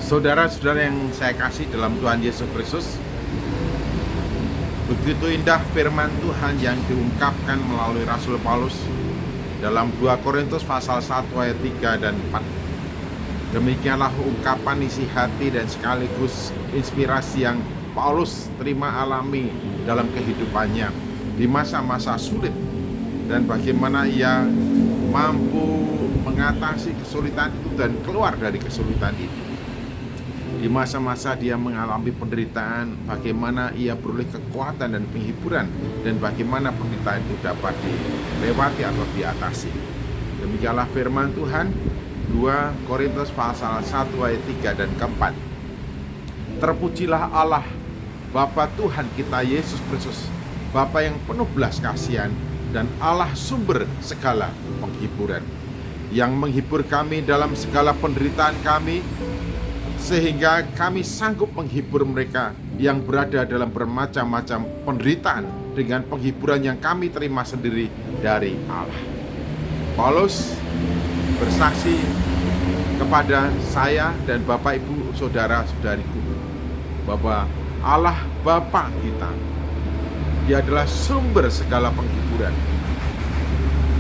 Saudara-saudara yang saya kasih dalam Tuhan Yesus Kristus, begitu indah firman Tuhan yang diungkapkan melalui Rasul Paulus dalam 2 Korintus pasal 1 ayat 3 dan 4. Demikianlah ungkapan isi hati dan sekaligus inspirasi yang Paulus terima alami dalam kehidupannya di masa-masa sulit, dan bagaimana ia mampu mengatasi kesulitan itu dan keluar dari kesulitan itu. Di masa-masa dia mengalami penderitaan, bagaimana ia beroleh kekuatan dan penghiburan, dan bagaimana penderitaan itu dapat dilewati atau diatasi. Demikianlah firman Tuhan 2 Korintus pasal 1 ayat 3 dan keempat. Terpujilah Allah Bapa Tuhan kita Yesus Kristus, Bapa yang penuh belas kasihan dan Allah sumber segala penghiburan, yang menghibur kami dalam segala penderitaan kami, sehingga kami sanggup menghibur mereka yang berada dalam bermacam-macam penderitaan dengan penghiburan yang kami terima sendiri dari Allah. Paulus bersaksi kepada saya dan Bapak Ibu saudara-saudariku bahwa Allah Bapa kita, Dia adalah sumber segala penghiburan.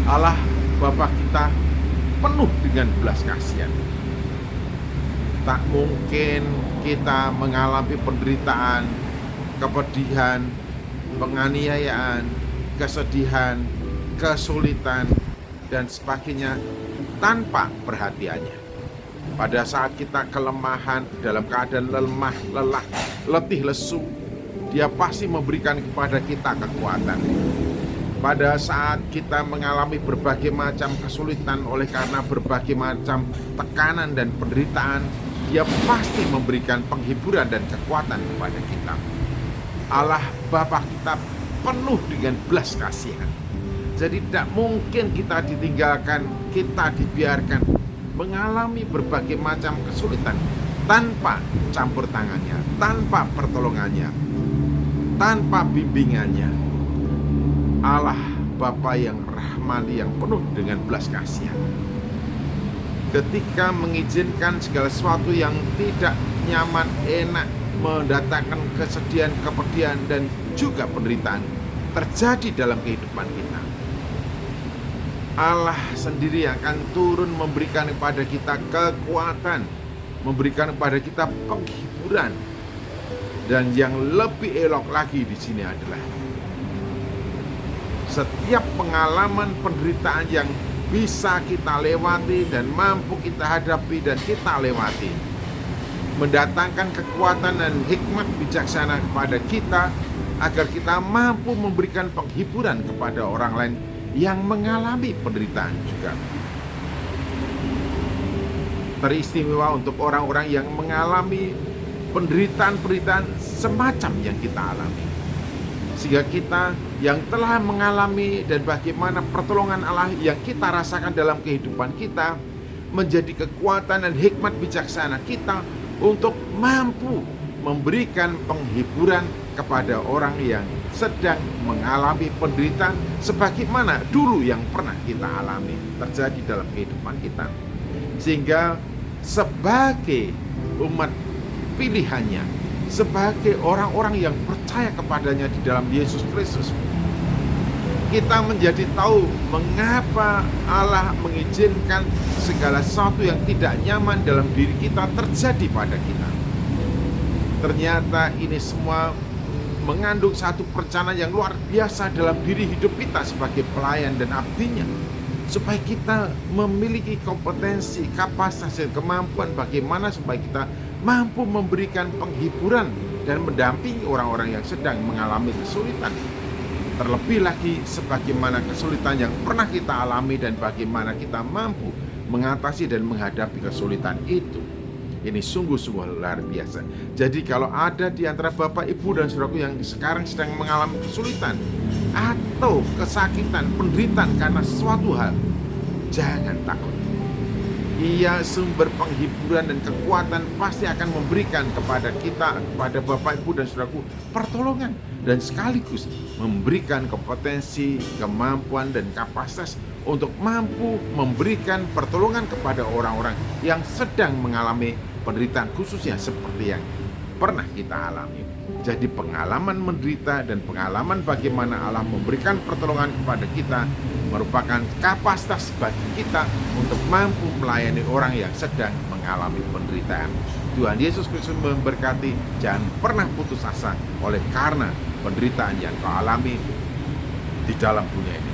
Allah Bapa kita penuh dengan belas kasihan. Tak mungkin kita mengalami penderitaan, kepedihan, penganiayaan, kesedihan, kesulitan, dan sebagainya tanpa perhatiannya. Pada saat kita kelemahan, dalam keadaan lemah, lelah, letih, lesu, Dia pasti memberikan kepada kita kekuatan. Pada saat kita mengalami berbagai macam kesulitan oleh karena berbagai macam tekanan dan penderitaan, Dia pasti memberikan penghiburan dan kekuatan kepada kita. Allah Bapa kita penuh dengan belas kasihan. Jadi tidak mungkin kita ditinggalkan, kita dibiarkan mengalami berbagai macam kesulitan tanpa campur tangannya, tanpa pertolongannya, tanpa bimbingannya. Allah Bapa yang rahmani, yang penuh dengan belas kasihan, ketika mengizinkan segala sesuatu yang tidak nyaman, enak, mendatangkan kesedihan, kepedihan, dan juga penderitaan terjadi dalam kehidupan kita, Allah sendiri akan turun memberikan kepada kita kekuatan, memberikan kepada kita penghiburan. Dan yang lebih elok lagi di sini adalah setiap pengalaman penderitaan yang bisa kita lewati dan mampu kita hadapi dan kita lewati, mendatangkan kekuatan dan hikmat bijaksana kepada kita agar kita mampu memberikan penghiburan kepada orang lain yang mengalami penderitaan juga. Teristimewa untuk orang-orang yang mengalami penderitaan-penderitaan semacam yang kita alami, sehingga kita yang telah mengalami dan bagaimana pertolongan Allah yang kita rasakan dalam kehidupan kita menjadi kekuatan dan hikmat bijaksana kita untuk mampu memberikan penghiburan kepada orang yang sedang mengalami penderitaan sebagaimana dulu yang pernah kita alami terjadi dalam kehidupan kita. Sehingga sebagai umat pilihannya, sebagai orang-orang yang percaya kepadanya di dalam Yesus Kristus, kita menjadi tahu mengapa Allah mengizinkan segala sesuatu yang tidak nyaman dalam diri kita terjadi pada kita. Ternyata ini semua mengandung satu perencanaan yang luar biasa dalam diri hidup kita sebagai pelayan dan abdinya, supaya kita memiliki kompetensi, kapasitas, dan kemampuan bagaimana supaya kita mampu memberikan penghiburan dan mendampingi orang-orang yang sedang mengalami kesulitan. Terlebih lagi sebagaimana kesulitan yang pernah kita alami dan bagaimana kita mampu mengatasi dan menghadapi kesulitan itu. Ini sungguh-sungguh luar biasa. Jadi kalau ada di antara Bapak, Ibu, dan saudaraku yang sekarang sedang mengalami kesulitan atau kesakitan, penderitaan karena sesuatu hal, jangan takut. Ia sumber penghiburan dan kekuatan pasti akan memberikan kepada kita, kepada Bapak, Ibu, dan saudaraku pertolongan, dan sekaligus memberikan kompetensi, kemampuan, dan kapasitas untuk mampu memberikan pertolongan kepada orang-orang yang sedang mengalami penderitaan khususnya seperti yang pernah kita alami. Jadi pengalaman menderita dan pengalaman bagaimana Allah memberikan pertolongan kepada kita merupakan kapasitas bagi kita untuk mampu melayani orang yang sedang mengalami penderitaan. Tuhan Yesus Kristus memberkati. Jangan pernah putus asa oleh karena penderitaan yang kau alami di dalam dunia ini.